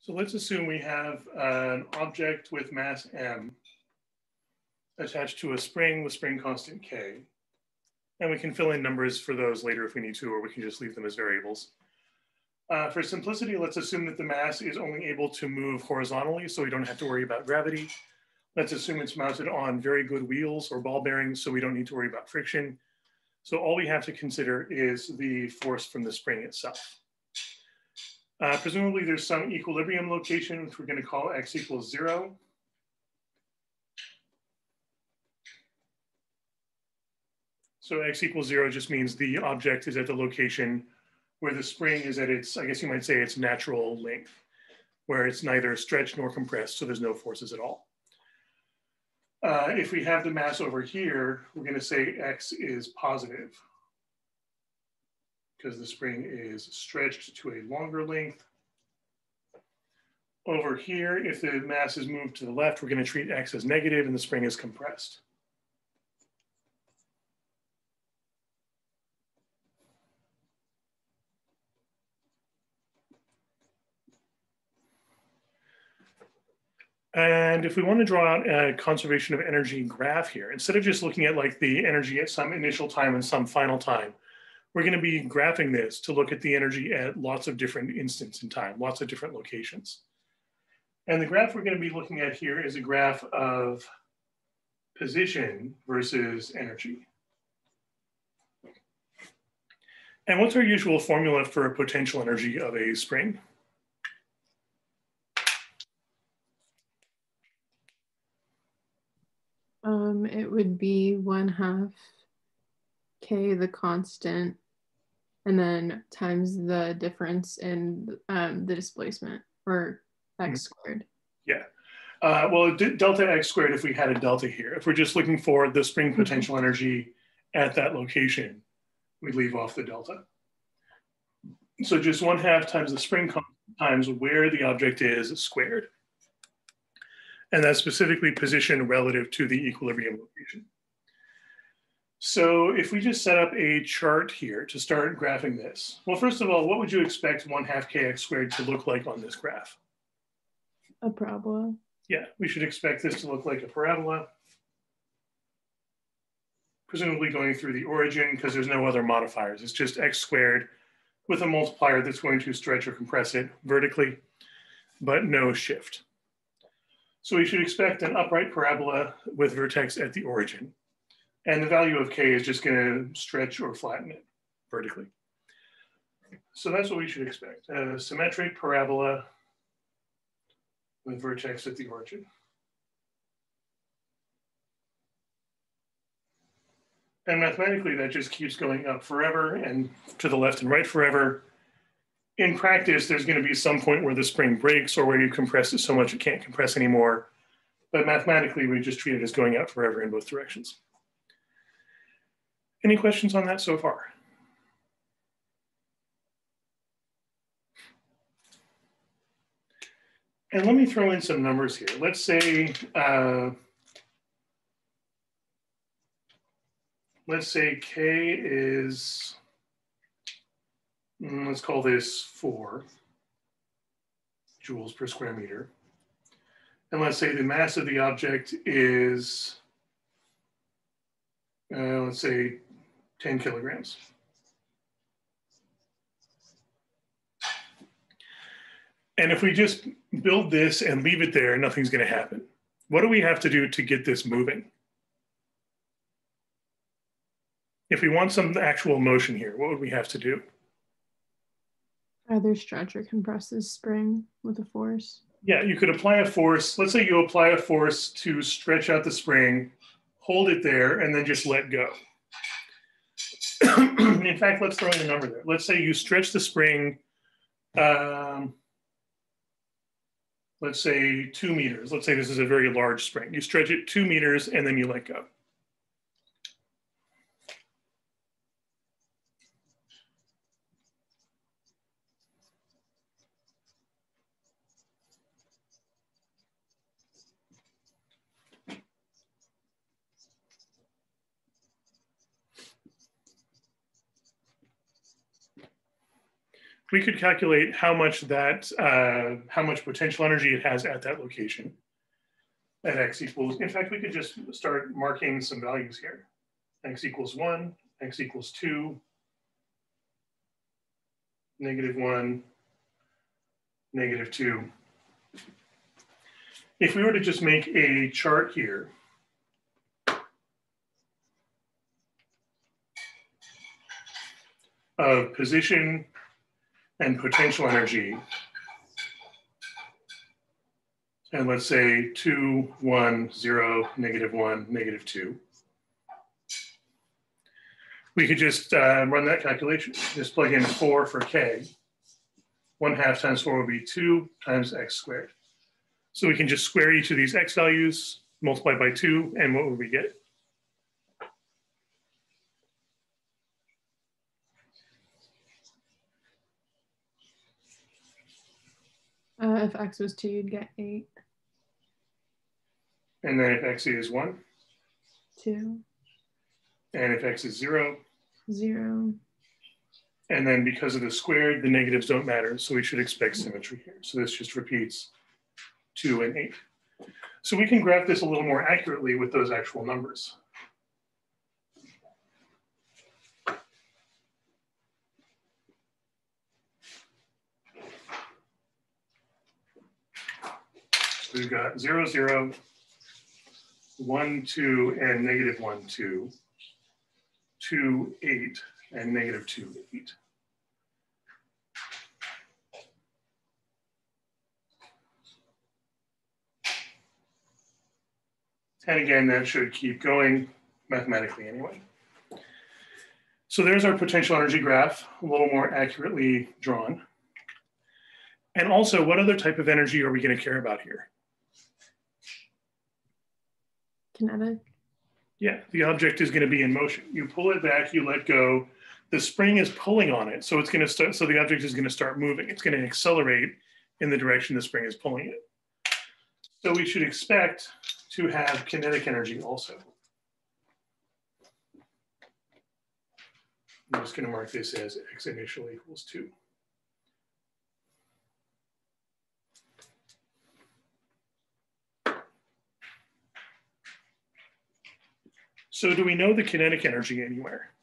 So let's assume we have an object with mass m attached to a spring with spring constant k. And we can fill in numbers for those later if we need to, or we can just leave them as variables. For simplicity, let's assume that the mass is only able to move horizontally, so we don't have to worry about gravity. Let's assume it's mounted on very good wheels or ball bearings, so we don't need to worry about friction. So all we have to consider is the force from the spring itself. Presumably there's some equilibrium location, which we're going to call x equals 0. So x equals 0 just means the object is at the location where the spring is at its, I guess you might say, its natural length, where it's neither stretched nor compressed, so there's no forces at all. If we have the mass over here, we're going to say x is positive because the spring is stretched to a longer length. Over here, if the mass is moved to the left, we're going to treat x as negative and the spring is compressed. And if we want to draw out a conservation of energy graph here, instead of just looking at like the energy at some initial time and some final time, we're going to be graphing this to look at the energy at lots of different instants in time, lots of different locations. And the graph we're going to be looking at here is a graph of position versus energy. And what's our usual formula for a potential energy of a spring? It would be 1/2 k the constant, and then times the difference in the displacement, or x squared. Yeah. Well, delta x squared if we had a delta here. If we're just looking for the spring potential energy at that location, we leave off the delta. So just 1/2 times the spring constant times where the object is squared. And that's specifically position relative to the equilibrium location. So if we just set up a chart here to start graphing this, well, first of all, what would you expect 1/2 kx squared to look like on this graph? A parabola. Yeah, we should expect this to look like a parabola, presumably going through the origin because there's no other modifiers. It's just x squared with a multiplier that's going to stretch or compress it vertically, but no shift. So we should expect an upright parabola with vertex at the origin. And the value of k is just going to stretch or flatten it vertically. So that's what we should expect, a symmetric parabola with vertex at the origin. And mathematically, that just keeps going up forever and to the left and right forever. In practice, there's going to be some point where the spring breaks or where you compress it so much it can't compress anymore. But mathematically, we just treat it as going out forever in both directions. Any questions on that so far? And let me throw in some numbers here. Let's say K is, let's call this 4 joules per square meter. And let's say the mass of the object is, let's say 10 kilograms. And if we just build this and leave it there, nothing's going to happen. What do we have to do to get this moving? If we want some actual motion here, what would we have to do? Either stretch or compress this spring with a force. Yeah, you could apply a force. Let's say you apply a force to stretch out the spring, hold it there, and then just let go. In fact, let's throw in a number there. Let's say you stretch the spring, let's say 2 meters. Let's say this is a very large spring. You stretch it 2 meters and then you let go. we could calculate how much potential energy it has at that location at x equals, in fact, we could just start marking some values here. X equals 1, x equals 2, -1, -2. If we were to just make a chart here, of position and potential energy, and let's say 2, 1, 0, -1, -2. We could just run that calculation. Just plug in 4 for k. 1/2 times 4 would be 2 times x squared. So we can just square each of these x values, multiply by 2, and what would we get? If x was 2, you'd get 8. And then if x is 1? 2. And if x is 0? 0. And then because of the squared, the negatives don't matter, so we should expect symmetry here. So this just repeats 2 and 8. So we can graph this a little more accurately with those actual numbers. So we've got 0, 0, 1, 2, and -1, 2, 2, 8, and -2, 8. And again, that should keep going mathematically anyway. So there's our potential energy graph, a little more accurately drawn. And also, what other type of energy are we going to care about here? Kinetic. Yeah, the object is going to be in motion. You pull it back, you let go. The spring is pulling on it, so it's going to start. So the object is going to start moving. It's going to accelerate in the direction the spring is pulling it. So we should expect to have kinetic energy also. I'm just going to mark this as x initial equals 2. So do we know the kinetic energy anywhere?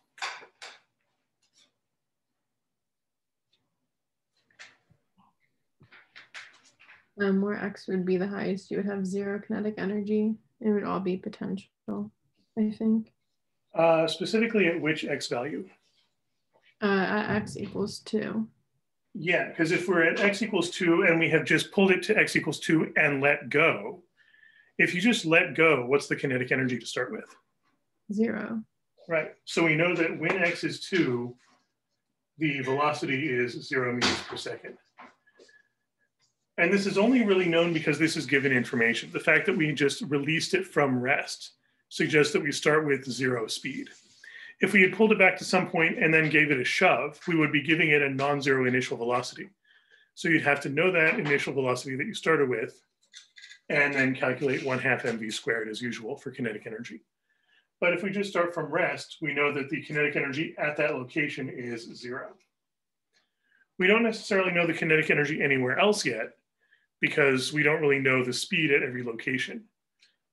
Where x would be the highest, you would have 0 kinetic energy. It would all be potential, I think. Specifically at which x value? At x equals 2. Yeah, because if we're at x equals 2 and we have just pulled it to x equals 2 and let go, if you just let go, what's the kinetic energy to start with? 0. Right. So we know that when x is 2, the velocity is 0 meters per second. And this is only really known because this is given information. The fact that we just released it from rest suggests that we start with 0 speed. If we had pulled it back to some point and then gave it a shove, we would be giving it a non-zero initial velocity. So you'd have to know that initial velocity that you started with and then calculate 1/2 mv squared as usual for kinetic energy. But if we just start from rest, we know that the kinetic energy at that location is 0. We don't necessarily know the kinetic energy anywhere else yet because we don't really know the speed at every location.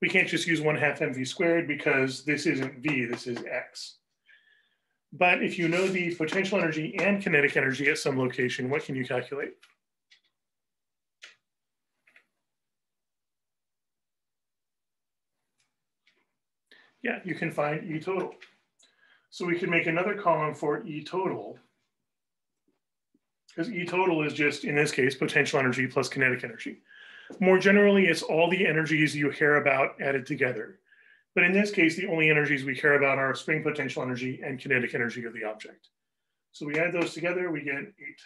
We can't just use 1/2 mv squared because this isn't v, this is x. But if you know the potential energy and kinetic energy at some location, what can you calculate? Yeah, you can find E total. So we can make another column for E total, because E total is just, in this case, potential energy plus kinetic energy. More generally, it's all the energies you care about added together. But in this case, the only energies we care about are spring potential energy and kinetic energy of the object. So we add those together, we get 8.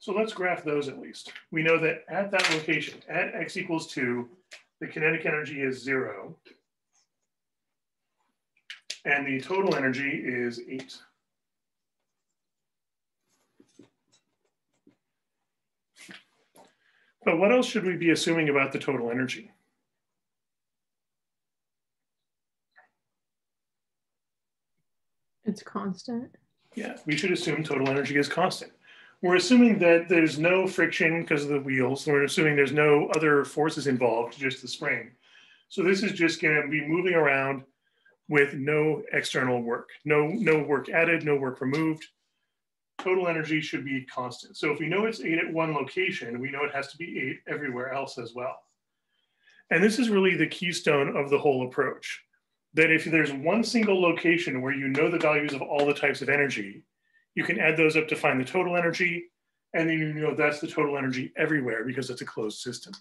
So let's graph those at least. We know that at that location, at x equals 2, the kinetic energy is 0. And the total energy is 8. But what else should we be assuming about the total energy? It's constant. Yeah, we should assume total energy is constant. We're assuming that there's no friction because of the wheels. We're assuming there's no other forces involved, just the spring. So this is just going to be moving around with no external work, no work added, no work removed. Total energy should be constant. So if we know it's 8 at one location, we know it has to be 8 everywhere else as well. And this is really the keystone of the whole approach, that if there's one single location where you know the values of all the types of energy, you can add those up to find the total energy, and then you know that's the total energy everywhere because it's a closed system.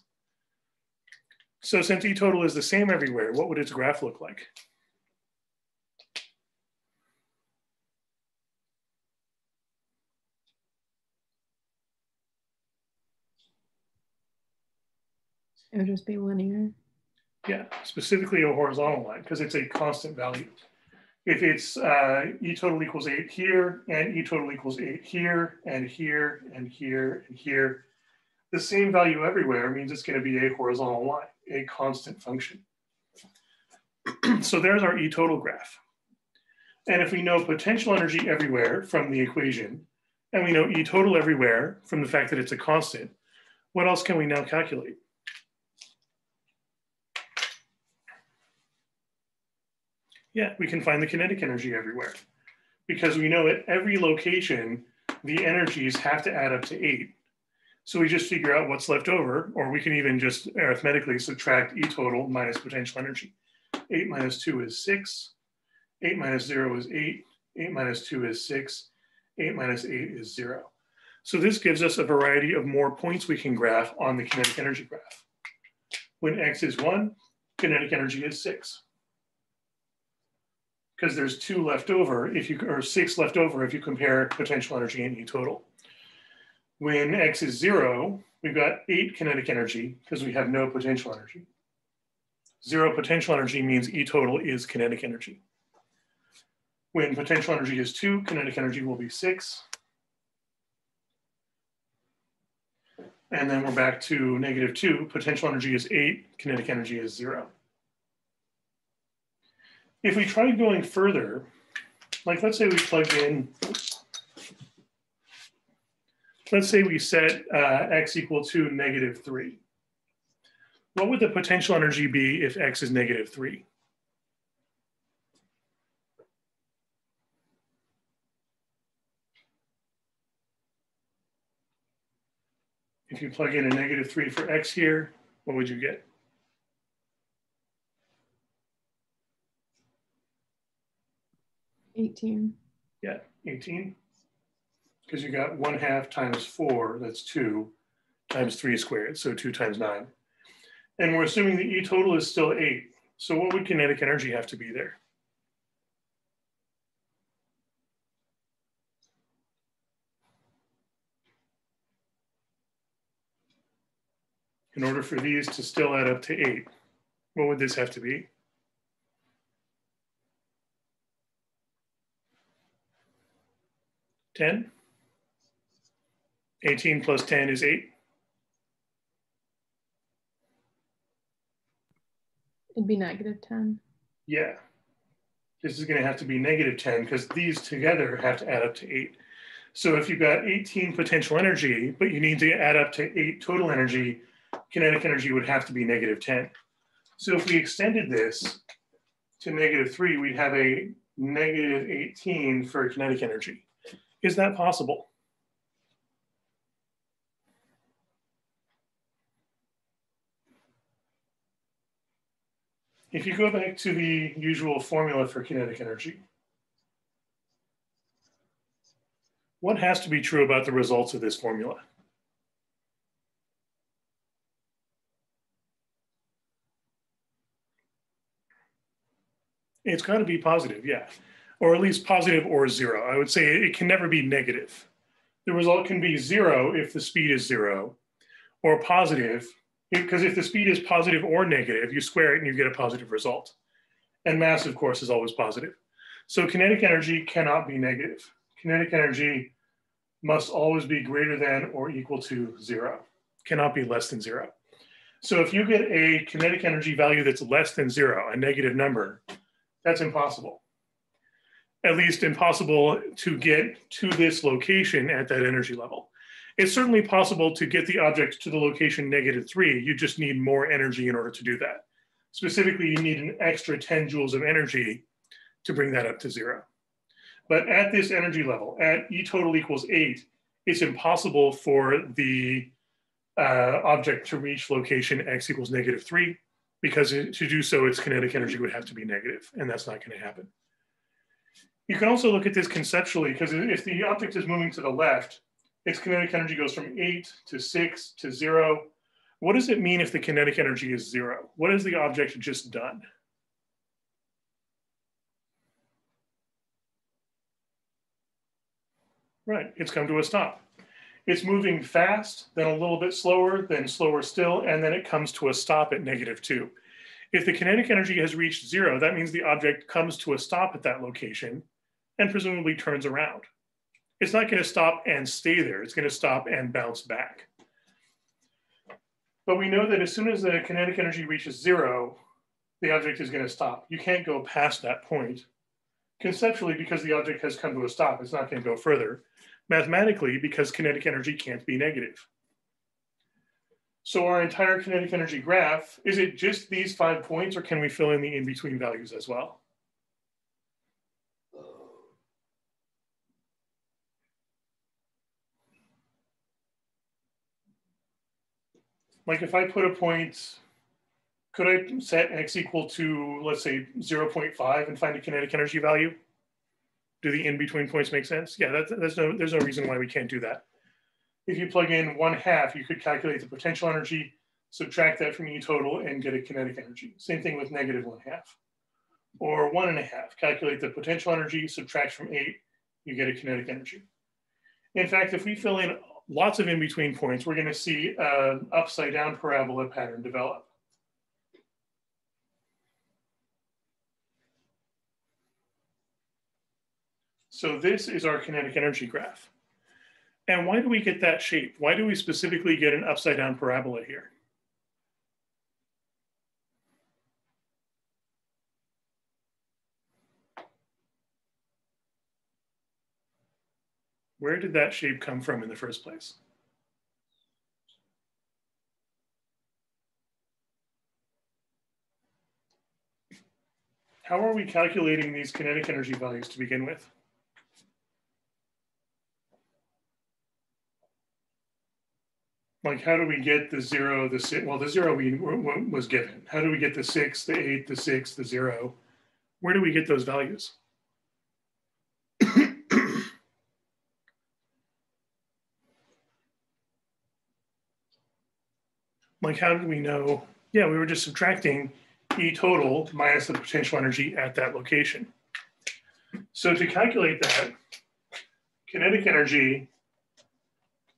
So since E total is the same everywhere, what would its graph look like? It would just be linear. Yeah, specifically a horizontal line because it's a constant value. If it's E total equals 8 here, and E total equals 8 here, and here, and here, and here, the same value everywhere means it's going to be a horizontal line, a constant function. So there's our E total graph. And if we know potential energy everywhere from the equation, and we know E total everywhere from the fact that it's a constant, what else can we now calculate? Yeah, we can find the kinetic energy everywhere because we know at every location, the energies have to add up to 8. So we just figure out what's left over, or we can even just arithmetically subtract E total minus potential energy. 8 minus 2 is 6. 8 minus 0 is 8. 8 minus 2 is 6. 8 minus 8 is 0. So this gives us a variety of more points we can graph on the kinetic energy graph. When x is 1, kinetic energy is 6. Because there's 2 left over, or 6 left over if you compare potential energy and E total. When x is 0, we've got 8 kinetic energy because we have no potential energy. 0 potential energy means E total is kinetic energy. When potential energy is 2, kinetic energy will be 6. And then we're back to -2. Potential energy is 8, kinetic energy is 0. If we try going further, like let's say we plug in, let's say we set x equal to -3. What would the potential energy be if x is -3? If you plug in a -3 for x here, what would you get? $18. Yeah, 18. Because you got 1/2 times 4, that's 2, times 3 squared, so 2 times 9. And we're assuming the E total is still 8. So what would kinetic energy have to be there? In order for these to still add up to 8, what would this have to be? $10? 18 plus 10 is 8? It'd be -10. Yeah. This is going to have to be -10 because these together have to add up to 8. So if you've got 18 potential energy, but you need to add up to 8 total energy, kinetic energy would have to be -10. So if we extended this to -3, we'd have a -18 for kinetic energy. Is that possible? If you go back to the usual formula for kinetic energy, what has to be true about the results of this formula? It's got to be positive, yeah. Or at least positive or 0. I would say it can never be negative. The result can be 0 if the speed is 0, or positive, because if the speed is positive or negative, you square it and you get a positive result. And mass, of course, is always positive. So kinetic energy cannot be negative. Kinetic energy must always be greater than or equal to 0. Cannot be less than 0. So if you get a kinetic energy value that's less than 0, a negative number, that's impossible. at least impossible to get to this location at that energy level. It's certainly possible to get the object to the location -3. You just need more energy in order to do that. Specifically, you need an extra 10 joules of energy to bring that up to 0. But at this energy level, at E total equals 8, it's impossible for the object to reach location x equals -3, because to do so, its kinetic energy would have to be negative, and that's not going to happen. You can also look at this conceptually, because if the object is moving to the left, its kinetic energy goes from 8 to 6 to 0. What does it mean if the kinetic energy is 0? What has the object just done? Right, it's come to a stop. It's moving fast, then a little bit slower, then slower still, and then it comes to a stop at -2. If the kinetic energy has reached 0, that means the object comes to a stop at that location and presumably turns around. It's not going to stop and stay there. It's going to stop and bounce back. But we know that as soon as the kinetic energy reaches 0, the object is going to stop. You can't go past that point. Conceptually, because the object has come to a stop, it's not going to go further. Mathematically, because kinetic energy can't be negative. So our entire kinetic energy graph, is it just these 5 points, or can we fill in the in-between values as well? Like if I put a point, could I set x equal to, let's say, 0.5 and find a kinetic energy value? Do the in-between points make sense? Yeah, there's no reason why we can't do that. If you plug in 1/2, you could calculate the potential energy, subtract that from E total, and get a kinetic energy. Same thing with -1/2. Or 1.5, calculate the potential energy, subtract from 8, you get a kinetic energy. In fact, if we fill in lots of in-between points, we're going to see an upside down parabola pattern develop. So this is our kinetic energy graph. And why do we get that shape? Why do we specifically get an upside down parabola here? Where did that shape come from in the first place? How are we calculating these kinetic energy values to begin with? Like, how do we get the 0, the 6? Well, the 0 was given. How do we get the 6, the 8, the 6, the 0? Where do we get those values? Like, how did we know? Yeah, we were just subtracting E total minus the potential energy at that location. So to calculate that, kinetic energy,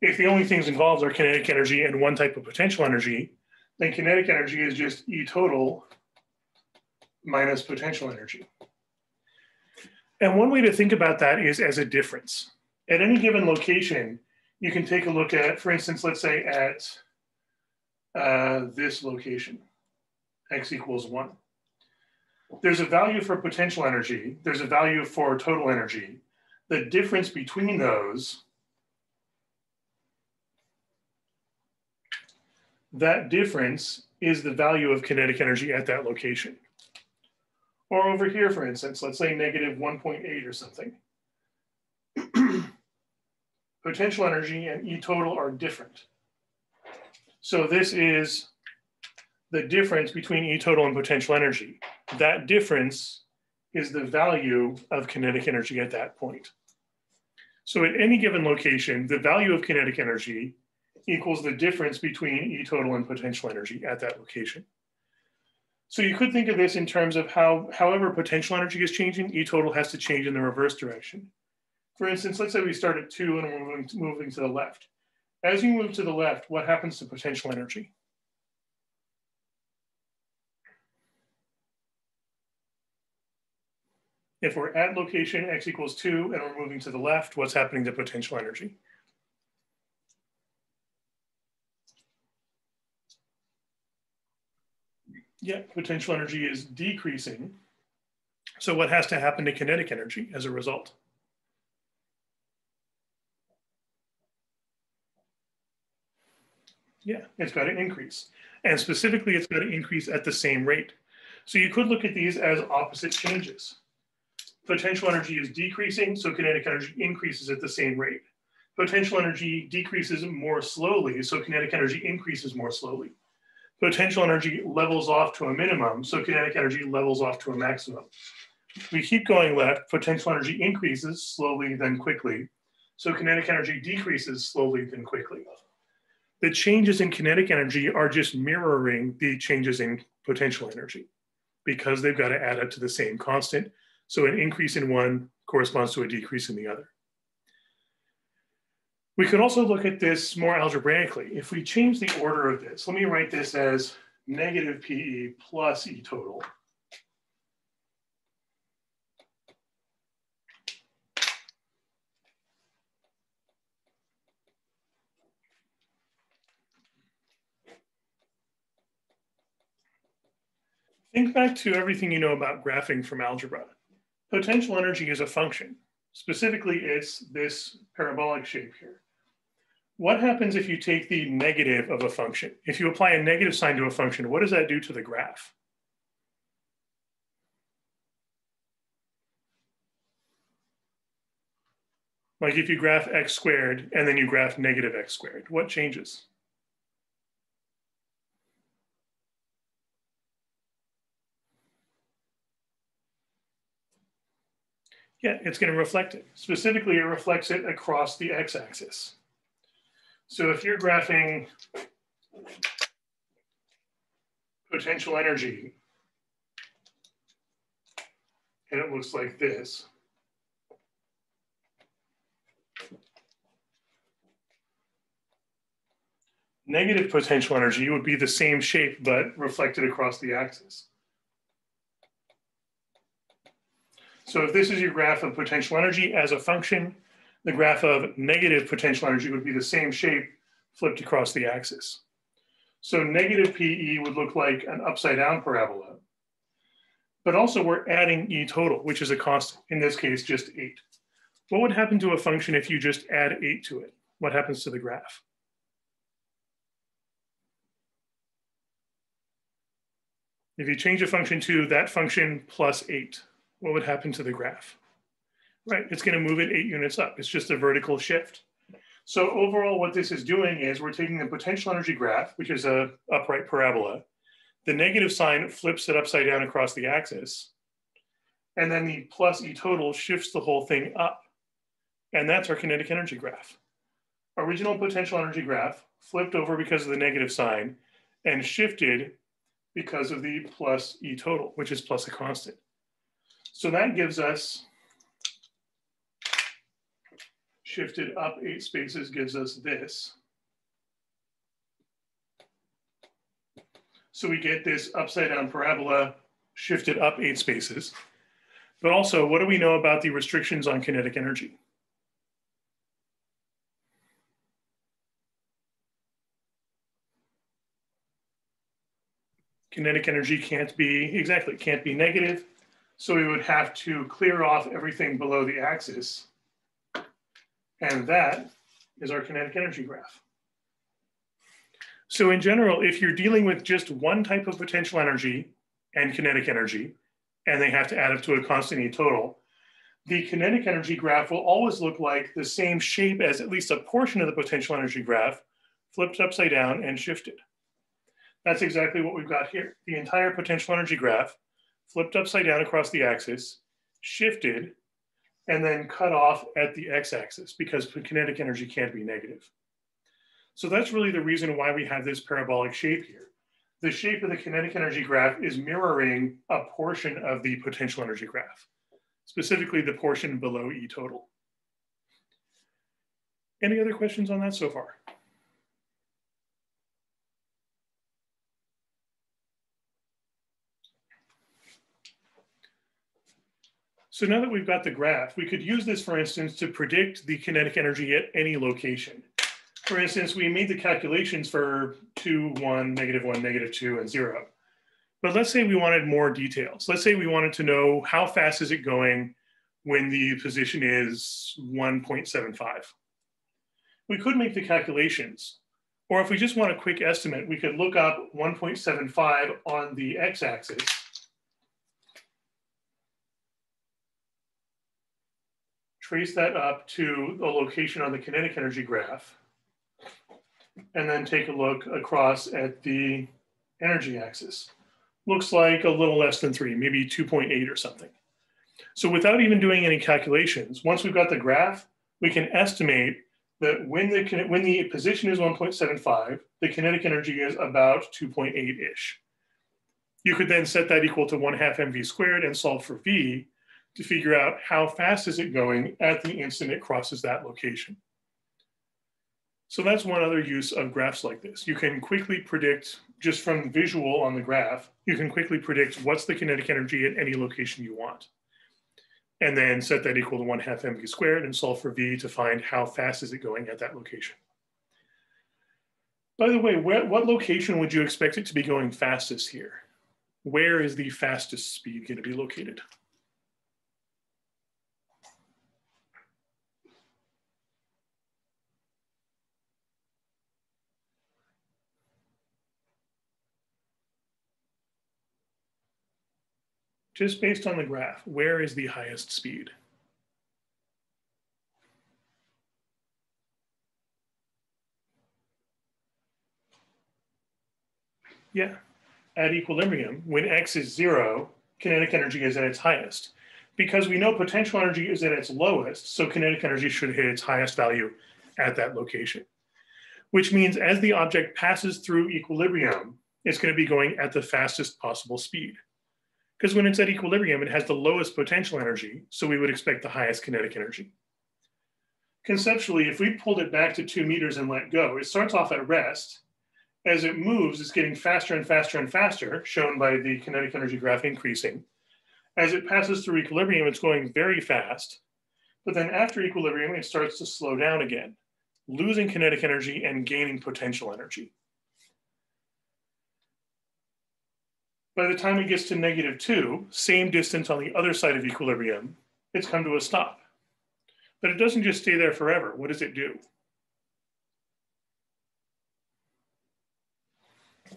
if the only things involved are kinetic energy and one type of potential energy, then kinetic energy is just E total minus potential energy. And one way to think about that is as a difference. At any given location, you can take a look at, for instance, let's say at this location, x equals 1. There's a value for potential energy. There's a value for total energy. The difference between those, that difference is the value of kinetic energy at that location. Or over here, for instance, let's say -1.8 or something. Potential energy and E total are different. So this is the difference between E total and potential energy. That difference is the value of kinetic energy at that point. So at any given location, the value of kinetic energy equals the difference between E total and potential energy at that location. So you could think of this in terms of however potential energy is changing, E total has to change in the reverse direction. For instance, let's say we start at 2 and we're moving to the left. As you move to the left, what happens to potential energy? If we're at location x equals 2 and we're moving to the left, what's happening to potential energy? Yeah, potential energy is decreasing So what has to happen to kinetic energy as a result? Yeah, it's got to increase. And specifically, it's got to increase at the same rate. So you could look at these as opposite changes. Potential energy is decreasing, so kinetic energy increases at the same rate. Potential energy decreases more slowly, so kinetic energy increases more slowly. Potential energy levels off to a minimum, so kinetic energy levels off to a maximum. We keep going left, potential energy increases slowly, then quickly. So kinetic energy decreases slowly, then quickly. The changes in kinetic energy are just mirroring the changes in potential energy because they've got to add up to the same constant. So an increase in one corresponds to a decrease in the other. We could also look at this more algebraically. If we change the order of this, let me write this as negative PE plus E total. Think back to everything you know about graphing from algebra. Potential energy is a function. Specifically, it's this parabolic shape here. What happens if you take the negative of a function? If you apply a negative sign to a function, what does that do to the graph? Like if you graph x squared and then you graph negative x squared, what changes? Yeah, it's going to reflect it. Specifically, it reflects it across the x-axis. So if you're graphing potential energy, and it looks like this, negative potential energy would be the same shape, but reflected across the axis. So if this is your graph of potential energy as a function, the graph of negative potential energy would be the same shape flipped across the axis. So negative PE would look like an upside down parabola, but also we're adding E total, which is a constant, in this case, just 8. What would happen to a function if you just add 8 to it? What happens to the graph? If you change a function to that function plus 8, what would happen to the graph? Right, it's going to move it 8 units up. It's just a vertical shift. So overall, what this is doing is we're taking the potential energy graph, which is an upright parabola. The negative sign flips it upside down across the axis. And then the plus E total shifts the whole thing up. And that's our kinetic energy graph. Original potential energy graph flipped over because of the negative sign and shifted because of the plus E total, which is plus a constant. So that gives us, shifted up 8 spaces gives us this. So we get this upside down parabola shifted up 8 spaces. But also, what do we know about the restrictions on kinetic energy? Kinetic energy can't be negative. So we would have to clear off everything below the axis. And that is our kinetic energy graph. So in general, if you're dealing with just one type of potential energy and kinetic energy, and they have to add up to a constant E total, the kinetic energy graph will always look like the same shape as at least a portion of the potential energy graph, flipped upside down and shifted. That's exactly what we've got here. The entire potential energy graph flipped upside down across the axis, shifted, and then cut off at the x-axis because kinetic energy can't be negative. So that's really the reason why we have this parabolic shape here. The shape of the kinetic energy graph is mirroring a portion of the potential energy graph, specifically the portion below E total. Any other questions on that so far? So now that we've got the graph, we could use this, for instance, to predict the kinetic energy at any location. For instance, we made the calculations for 2, 1, -1, -2, and 0. But let's say we wanted more details. Let's say we wanted to know how fast is it going when the position is 1.75. We could make the calculations. Or if we just want a quick estimate, we could look up 1.75 on the x-axis. Trace that up to a location on the kinetic energy graph, and then take a look across at the energy axis. Looks like a little less than 3, maybe 2.8 or something. So without even doing any calculations, once we've got the graph, we can estimate that when the position is 1.75, the kinetic energy is about 2.8-ish. You could then set that equal to 1/2 mv squared and solve for v to figure out how fast is it going at the instant it crosses that location. So that's one other use of graphs like this. You can quickly predict, just from visual on the graph, you can quickly predict what's the kinetic energy at any location you want. And then set that equal to 1/2 mv squared and solve for v to find how fast is it going at that location. By the way, what location would you expect it to be going fastest here? Where is the fastest speed going to be located? Just based on the graph, where is the highest speed? Yeah, at equilibrium, when x is 0, kinetic energy is at its highest. Because we know potential energy is at its lowest, so kinetic energy should hit its highest value at that location. Which means as the object passes through equilibrium, it's going to be going at the fastest possible speed. Because when it's at equilibrium, it has the lowest potential energy, so we would expect the highest kinetic energy. Conceptually, if we pulled it back to 2 meters and let go, it starts off at rest. As it moves, it's getting faster and faster and faster, shown by the kinetic energy graph increasing. As it passes through equilibrium, it's going very fast. But then after equilibrium, it starts to slow down again, losing kinetic energy and gaining potential energy. By the time it gets to -2, same distance on the other side of equilibrium, it's come to a stop. But it doesn't just stay there forever. What does it do?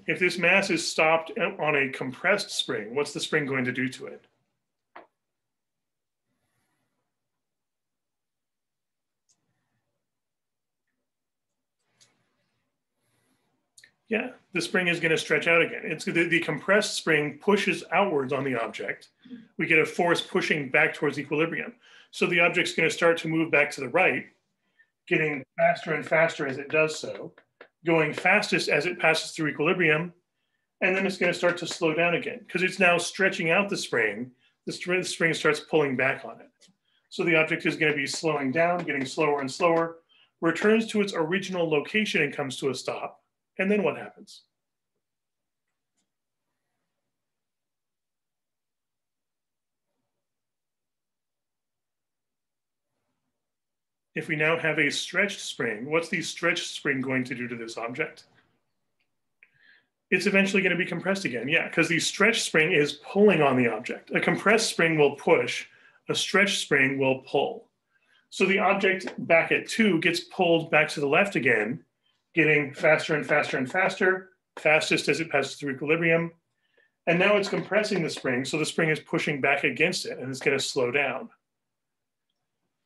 If this mass is stopped on a compressed spring, what's the spring going to do to it? Yeah, the spring is going to stretch out again. It's the compressed spring pushes outwards on the object. We get a force pushing back towards equilibrium. So the object's going to start to move back to the right, getting faster and faster as it does so, going fastest as it passes through equilibrium, and then it's going to start to slow down again because it's now stretching out the spring. The spring starts pulling back on it. So the object is going to be slowing down, getting slower and slower, returns to its original location and comes to a stop. And then what happens? If we now have a stretched spring, what's the stretched spring going to do to this object? It's eventually going to be compressed again. Yeah, because the stretched spring is pulling on the object. A compressed spring will push, a stretched spring will pull. So the object back at 2 gets pulled back to the left again, getting faster and faster and faster, fastest as it passes through equilibrium. And now it's compressing the spring, so the spring is pushing back against it and it's going to slow down.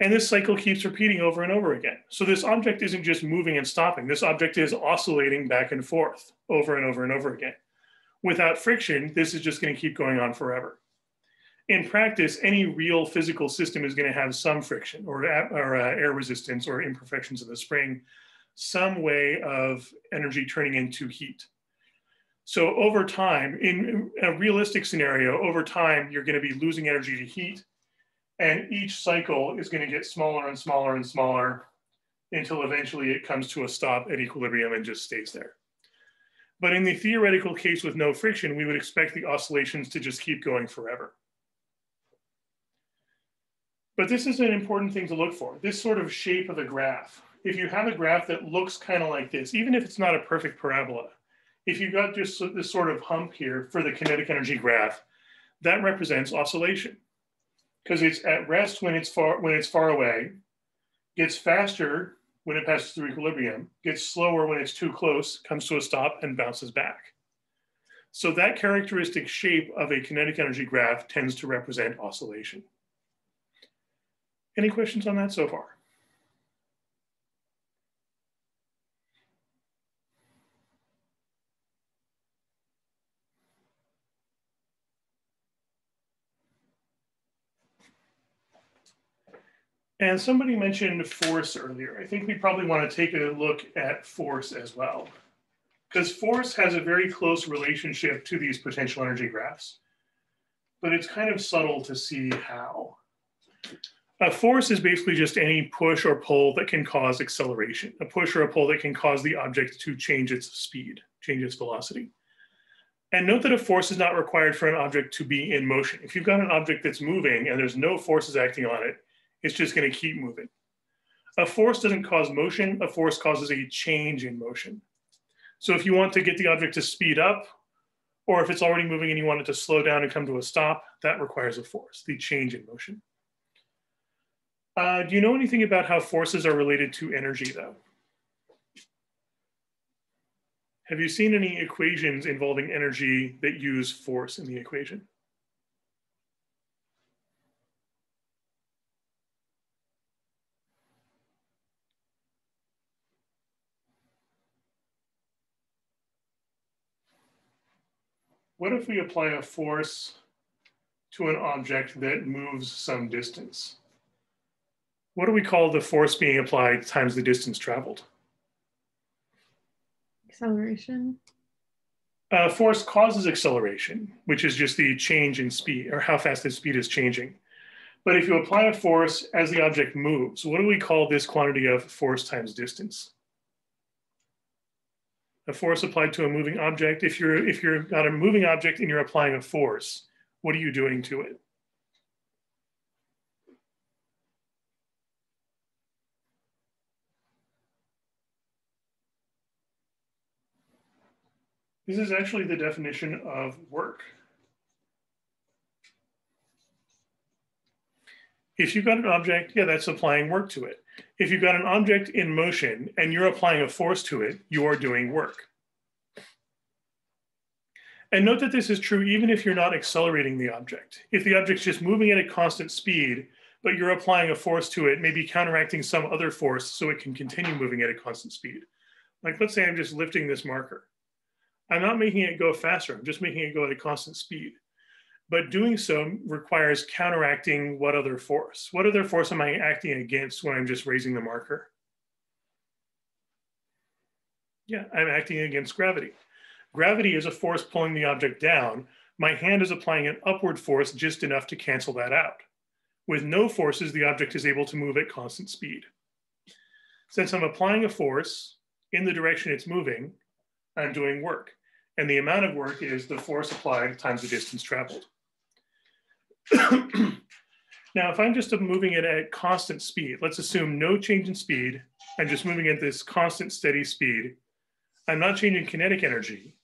And this cycle keeps repeating over and over again. So this object isn't just moving and stopping. This object is oscillating back and forth over and over and over again. Without friction, this is just going to keep going on forever. In practice, any real physical system is going to have some friction or air resistance or imperfections of the spring, some way of energy turning into heat. So over time, in a realistic scenario, over time, you're going to be losing energy to heat. And each cycle is going to get smaller and smaller and smaller until eventually it comes to a stop at equilibrium and just stays there. But in the theoretical case with no friction, we would expect the oscillations to just keep going forever. But this is an important thing to look for, this sort of shape of a graph. If you have a graph that looks kind of like this, even if it's not a perfect parabola, If you've got just this sort of hump here for the kinetic energy graph, that represents oscillation, because it's at rest when it's far away, gets faster when it passes through equilibrium, gets slower when it's too close, comes to a stop, and bounces back. So that characteristic shape of a kinetic energy graph tends to represent oscillation. Any questions on that so far? And somebody mentioned force earlier. I think we probably want to take a look at force as well, because force has a very close relationship to these potential energy graphs, but it's kind of subtle to see how. A force is basically just any push or pull that can cause acceleration, a push or a pull that can cause the object to change its speed, change its velocity. And note that a force is not required for an object to be in motion. If you've got an object that's moving and there's no forces acting on it, it's just going to keep moving. A force doesn't cause motion, a force causes a change in motion. So if you want to get the object to speed up, or if it's already moving and you want it to slow down and come to a stop, that requires a force, the change in motion. Do you know anything about how forces are related to energy though? Have you seen any equations involving energy that use force in the equation? What if we apply a force to an object that moves some distance? What do we call the force being applied times the distance traveled? Acceleration. Force causes acceleration, which is just the change in speed, or how fast the speed is changing. But if you apply a force as the object moves, what do we call this quantity of force times distance? A force applied to a moving object. If you've got a moving object and you're applying a force, what are you doing to it? This is actually the definition of work. If you've got an object, yeah, that's applying work to it. If you've got an object in motion and you're applying a force to it, you are doing work. And note that this is true even if you're not accelerating the object. If the object's just moving at a constant speed, but you're applying a force to it, maybe counteracting some other force so it can continue moving at a constant speed. Like let's say I'm just lifting this marker. I'm not making it go faster, I'm just making it go at a constant speed. But doing so requires counteracting what other force? What other force am I acting against when I'm just raising the marker? Yeah, I'm acting against gravity. Gravity is a force pulling the object down. My hand is applying an upward force just enough to cancel that out. With no forces, the object is able to move at constant speed. Since I'm applying a force in the direction it's moving, I'm doing work. And the amount of work is the force applied times the distance traveled. Now, if I'm just moving it at constant speed, let's assume no change in speed, I'm just moving at this constant steady speed. I'm not changing kinetic energy.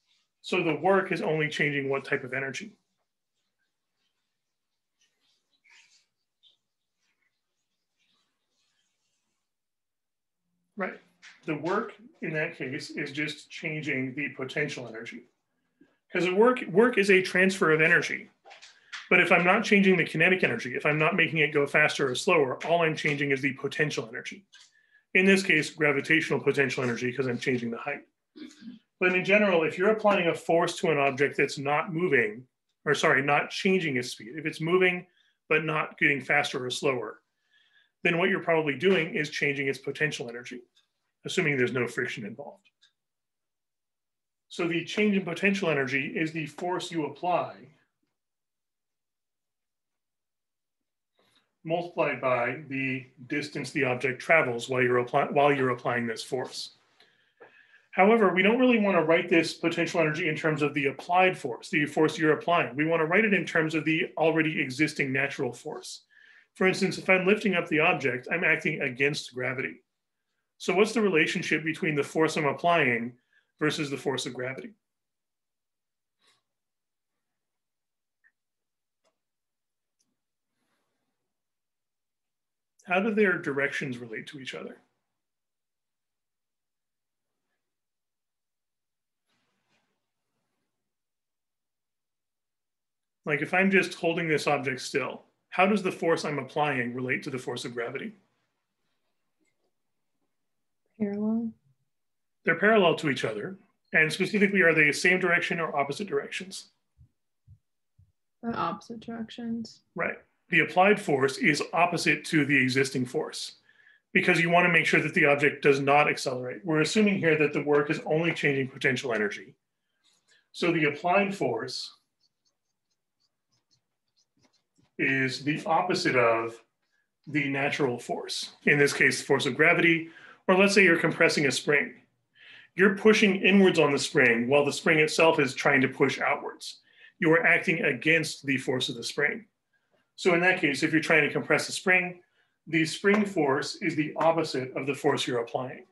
So the work is only changing what type of energy. Right. The work in that case is just changing the potential energy. Because work is a transfer of energy. But if I'm not changing the kinetic energy, if I'm not making it go faster or slower, all I'm changing is the potential energy. In this case, gravitational potential energy, because I'm changing the height. But in general, if you're applying a force to an object that's not moving, or sorry, not changing its speed, if it's moving but not getting faster or slower, then what you're probably doing is changing its potential energy, assuming there's no friction involved. So the change in potential energy is the force you apply multiplied by the distance the object travels while you're applying this force. However, we don't really want to write this potential energy in terms of the applied force, the force you're applying. We want to write it in terms of the already existing natural force. For instance, if I'm lifting up the object, I'm acting against gravity. So what's the relationship between the force I'm applying versus the force of gravity? how do their directions relate to each other? Like if I'm just holding this object still, how does the force I'm applying relate to the force of gravity? Parallel. They're parallel to each other. And specifically, are they the same direction or opposite directions? The opposite directions. Right. The applied force is opposite to the existing force because you want to make sure that the object does not accelerate. We're assuming here that the work is only changing potential energy. So the applied force is the opposite of the natural force. In this case, the force of gravity, or let's say you're compressing a spring. You're pushing inwards on the spring while the spring itself is trying to push outwards. You are acting against the force of the spring. So in that case, if you're trying to compress a spring, the spring force is the opposite of the force you're applying.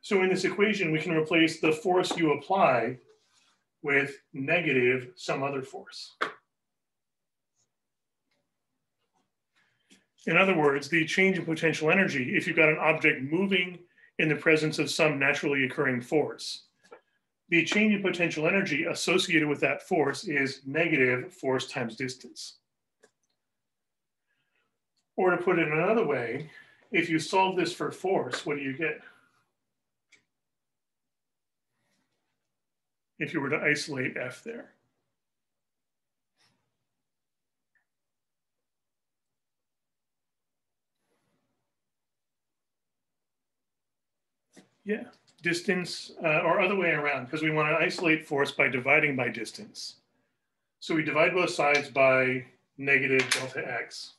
So in this equation, we can replace the force you apply with negative some other force. In other words, the change in potential energy, if you've got an object moving in the presence of some naturally occurring force, the change in potential energy associated with that force is negative force times distance. Or to put it another way, if you solve this for force, what do you get? If you were to isolate F there. Yeah, distance, or other way around, because we want to isolate force by dividing by distance. So we divide both sides by negative delta x.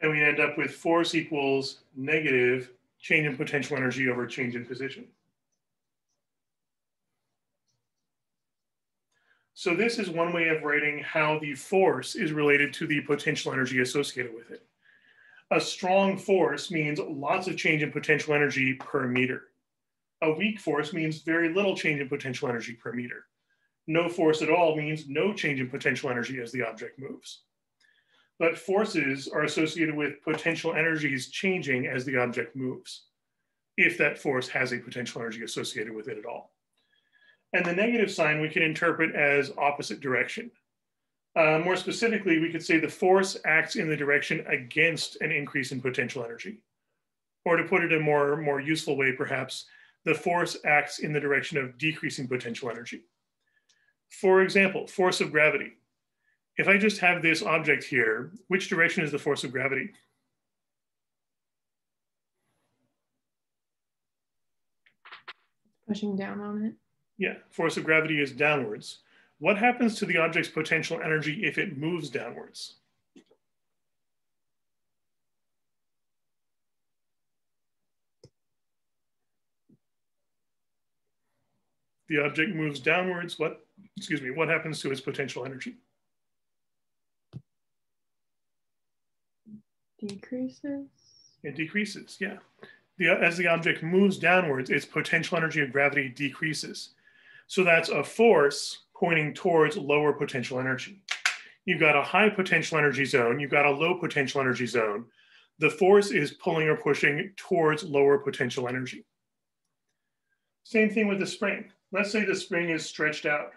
And we end up with force equals negative change in potential energy over change in position. So this is one way of writing how the force is related to the potential energy associated with it. A strong force means lots of change in potential energy per meter. A weak force means very little change in potential energy per meter. No force at all means no change in potential energy as the object moves. But forces are associated with potential energies changing as the object moves, if that force has a potential energy associated with it at all. And the negative sign we can interpret as opposite direction. More specifically, we could say the force acts in the direction against an increase in potential energy. Or to put it in a more useful way, perhaps, the force acts in the direction of decreasing potential energy. For example, force of gravity. If I just have this object here, which direction is the force of gravity? Pushing down on it. Yeah, force of gravity is downwards. What happens to the object's potential energy if it moves downwards? The object moves downwards, what happens to its potential energy? Decreases? It decreases, yeah. As the object moves downwards, its potential energy of gravity decreases. So that's a force pointing towards lower potential energy. You've got a high potential energy zone, you've got a low potential energy zone. The force is pulling or pushing towards lower potential energy. Same thing with the spring. Let's say the spring is stretched out.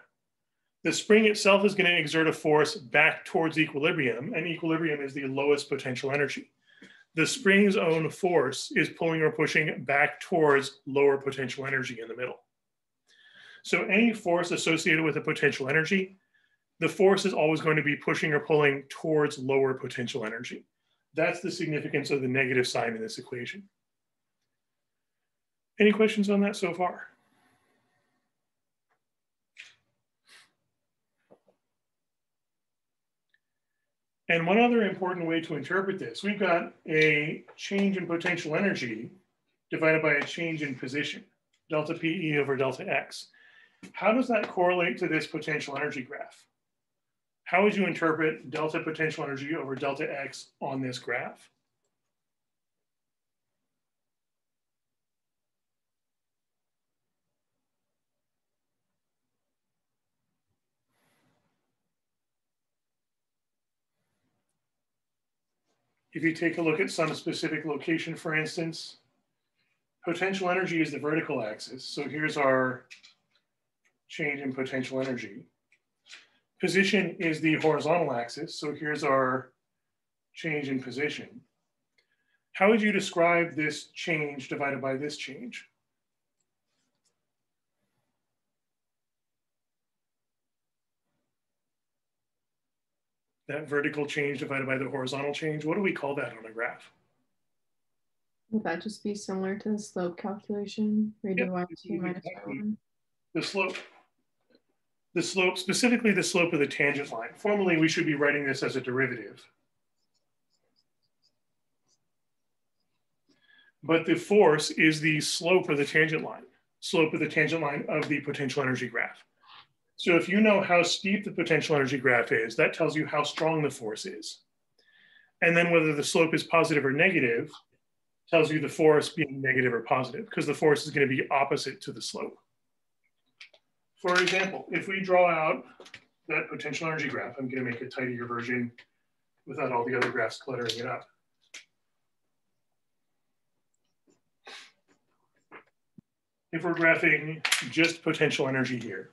The spring itself is going to exert a force back towards equilibrium, and equilibrium is the lowest potential energy. The spring's own force is pulling or pushing back towards lower potential energy in the middle. So any force associated with a potential energy, the force is always going to be pushing or pulling towards lower potential energy. That's the significance of the negative sign in this equation. Any questions on that so far? And one other important way to interpret this, we've got a change in potential energy divided by a change in position, delta PE over delta X. How does that correlate to this potential energy graph? How would you interpret delta potential energy over delta X on this graph? if you take a look at some specific location, for instance, potential energy is the vertical axis. So here's our change in potential energy. Position is the horizontal axis. So here's our change in position. How would you describe this change divided by this change? That vertical change divided by the horizontal change, what do we call that on a graph? Would that just be similar to the slope calculation? Yep. The slope, specifically the slope of the tangent line. Formally, we should be writing this as a derivative. But the force is the slope of the tangent line of the potential energy graph. So if you know how steep the potential energy graph is, that tells you how strong the force is. And then whether the slope is positive or negative tells you the force being negative or positive, because the force is going to be opposite to the slope. For example, if we draw out that potential energy graph, I'm going to make a tidier version without all the other graphs cluttering it up. If we're graphing just potential energy here,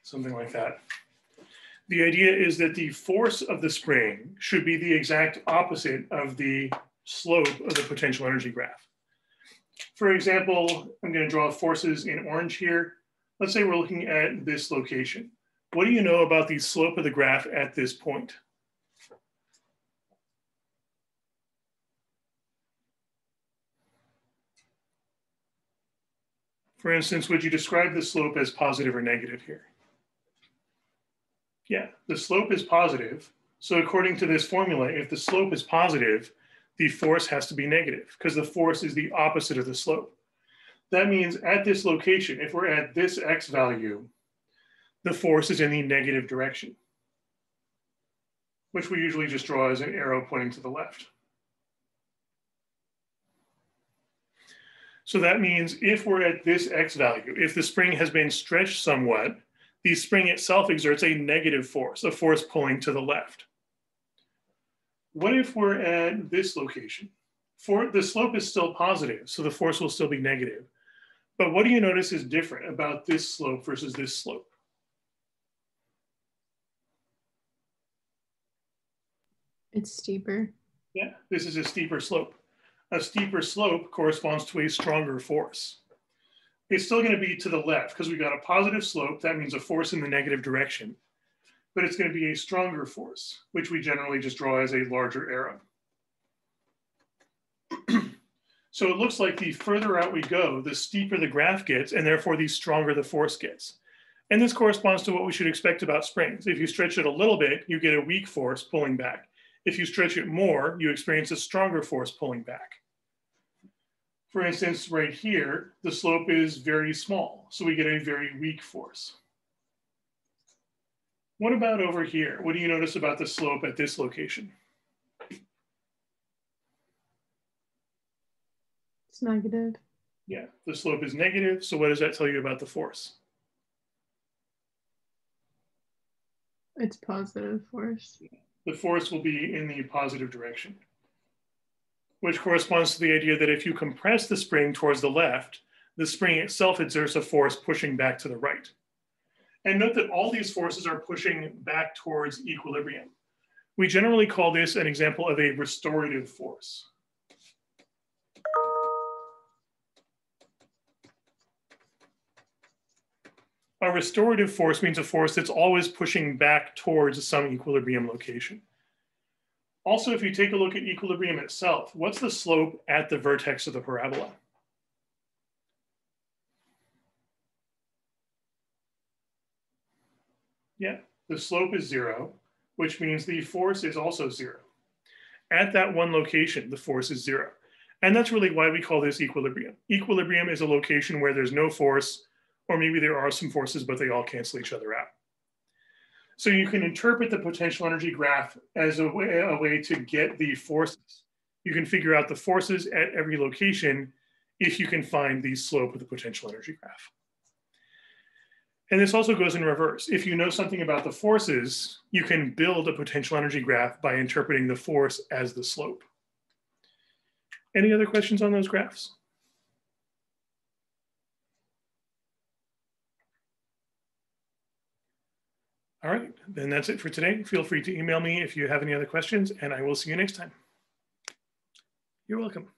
something like that. The idea is that the force of the spring should be the exact opposite of the slope of the potential energy graph. For example, I'm going to draw forces in orange here. Let's say we're looking at this location. What do you know about the slope of the graph at this point? For instance, would you describe the slope as positive or negative here? Yeah, the slope is positive. So according to this formula, if the slope is positive, the force has to be negative because the force is the opposite of the slope. That means at this location, if we're at this x value, the force is in the negative direction, which we usually just draw as an arrow pointing to the left. So that means if we're at this x value, if the spring has been stretched somewhat, the spring itself exerts a negative force, a force pulling to the left. What if we're at this location? The slope is still positive, so the force will still be negative. But what do you notice is different about this slope versus this slope? It's steeper. Yeah, this is a steeper slope. A steeper slope corresponds to a stronger force. It's still going to be to the left because we got a positive slope. That means a force in the negative direction. But it's going to be a stronger force, which we generally just draw as a larger arrow. So it looks like the further out we go, the steeper the graph gets, and therefore the stronger the force gets. And this corresponds to what we should expect about springs. If you stretch it a little bit, you get a weak force pulling back. If you stretch it more, you experience a stronger force pulling back. For instance, right here, the slope is very small, so we get a very weak force. What about over here? What do you notice about the slope at this location? It's negative. Yeah, the slope is negative, so what does that tell you about the force? It's positive force. The force will be in the positive direction, which corresponds to the idea that if you compress the spring towards the left, the spring itself exerts a force pushing back to the right. And note that all these forces are pushing back towards equilibrium. We generally call this an example of a restorative force. A restorative force means a force that's always pushing back towards some equilibrium location. Also, if you take a look at equilibrium itself, what's the slope at the vertex of the parabola? Yeah, the slope is 0, which means the force is also 0. At that one location, the force is 0. And that's really why we call this equilibrium. Equilibrium is a location where there's no force or maybe there are some forces, but they all cancel each other out. So you can interpret the potential energy graph as a way to get the forces. You can figure out the forces at every location if you can find the slope of the potential energy graph. And this also goes in reverse. If you know something about the forces, you can build a potential energy graph by interpreting the force as the slope. Any other questions on those graphs? All right, then that's it for today. Feel free to email me if you have any other questions, and I will see you next time. You're welcome.